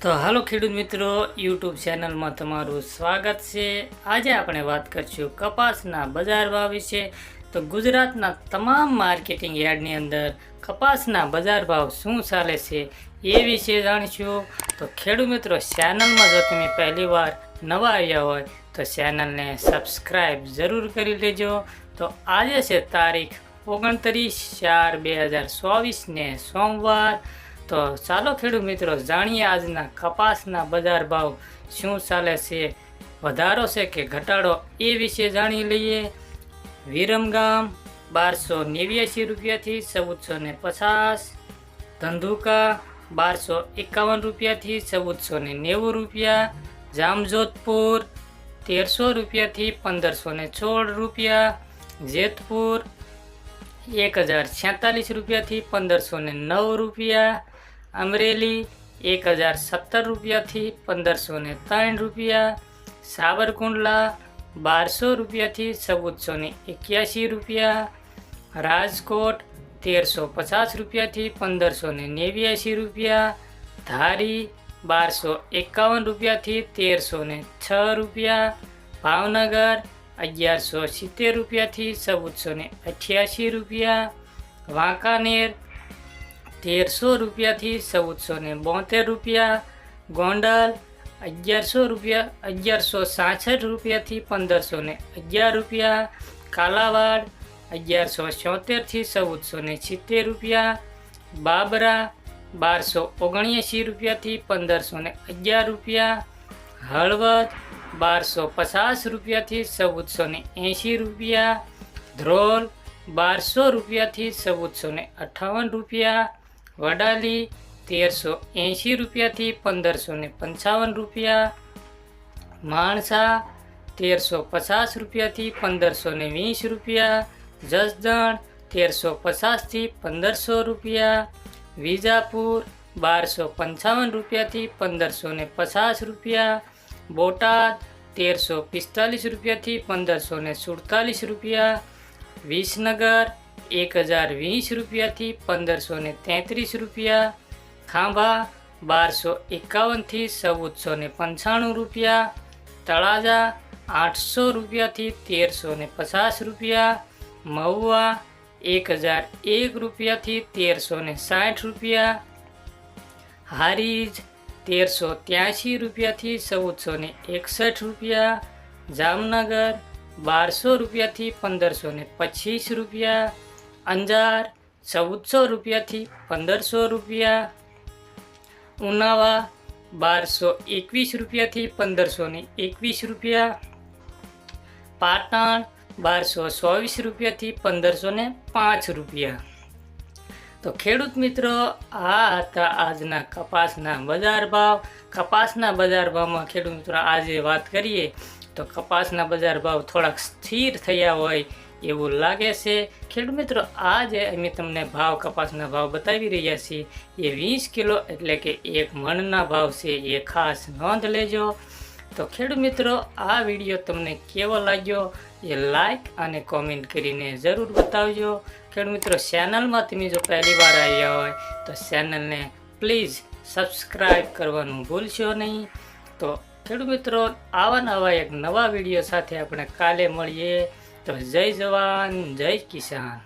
તો હાલો ખેડૂત મિત્રો, યુટ્યુબ ચેનલમાં તમારું સ્વાગત છે। આજે આપણે વાત કરીશું કપાસના બજાર ભાવ વિશે। તો ગુજરાતના તમામ માર્કેટિંગ યાર્ડની અંદર કપાસના બજાર ભાવ શું ચાલે છે એ વિશે જાણીશું। તો ખેડૂત મિત્રો, ચેનલમાં જો તમે પહેલી વાર નવા આવ્યા હોય તો ચેનલને સબસ્ક્રાઈબ જરૂર કરી લેજો। તો આજે છે તારીખ 29/4/2024 ને સોમવાર। તો ચાલો ખેડૂત મિત્રો જાણીએ આજના કપાસના બજાર ભાવ શું ચાલે છે, વધારો છે કે ઘટાડો એ વિશે જાણી લઈએ। વિરમગામ 1289 રૂપિયાથી 1450, ધંધુકા 1251 રૂપિયાથી 1490 રૂપિયા, જામજોધપુર 1300 રૂપિયાથી 1516 રૂપિયા, જેતપુર 1046 રૂપિયાથી 1509 રૂપિયા, અમરેલી 1017 રૂપિયાથી 1503 રૂપિયા, સાબરકુંડલા 1200 રૂપિયાથી 1481 રૂપિયા, રાજકોટ 1350 રૂપિયાથી 1589 રૂપિયા, ધારી 1251 રૂપિયાથી 1306 રૂપિયા, ભાવનગર 1170 રૂપિયાથી 1488 રૂપિયા, વાંકાનેર 1300 રૂપિયાથી 1472 રૂપિયા, ગોંડલ 1166 રૂપિયાથી 1511 રૂપિયા, કાલાવાડ 1174થી 1470 રૂપિયા, બાબરા 1279 રૂપિયાથી 1511 રૂપિયા, હળવદ 1250 રૂપિયાથી 1480 રૂપિયા, ધ્રોલ 1200 રૂપિયાથી 1458 રૂપિયા, વડાલી 1380 રૂપિયાથી 1555 રૂપિયા, માણસા 1350 રૂપિયાથી 1520 રૂપિયા, જસદણ 1350થી 1500 રૂપિયા, વિજાપુર 1255 રૂપિયાથી 1550 રૂપિયા, બોટાદ 1345 રૂપિયાથી 1547 રૂપિયા, વિસનગર 1020 રૂપિયાથી 1533 રૂપિયા, ખાંભા 1251થી 1495 રૂપિયા, તળાજા 800 રૂપિયાથી 1350 રૂપિયા, મહુવા 1001 રૂપિયાથી 1360 રૂપિયા, હારીજ 1383 રૂપિયાથી 1461 રૂપિયા, જામનગર 1200 રૂપિયાથી 1525 રૂપિયા, અંજાર 1400 રૂપિયાથી 1500 રૂપિયા, ઉનાવા 1221 રૂપિયાથી 1521 રૂપિયા, પાટણ 1224 રૂપિયાથી 1505 રૂપિયા। તો ખેડૂત મિત્રો, આ હતા આજના કપાસના બજાર ભાવ। કપાસના બજાર ભાવમાં ખેડૂત મિત્રો આજે વાત કરીએ તો કપાસના બજાર ભાવ થોડાક સ્થિર થયા હોય એવું લાગે છે। ખેડૂત મિત્રો, આજે અમે તમને કપાસના ભાવ બતાવી રહ્યા છીએ એ 20 કિલો એટલે કે 1 મણના ભાવ છે, એ ખાસ નોંધ લેજો। તો ખેડૂત મિત્રો, આ વિડીયો તમને કેવો લાગ્યો એ લાઈક અને કોમેન્ટ કરીને જરૂર બતાવજો। ખેડૂત મિત્રો, ચેનલમાં તમે જો પહેલી વાર આવ્યા હોય તો ચેનલને પ્લીઝ સબસ્ક્રાઈબ કરવાનું ભૂલશો નહીં। તો ખેડૂત મિત્રો, આવા એક નવા વિડીયો સાથે આપણે કાલે મળીએ। તો જય જવાન, જય કિસાન।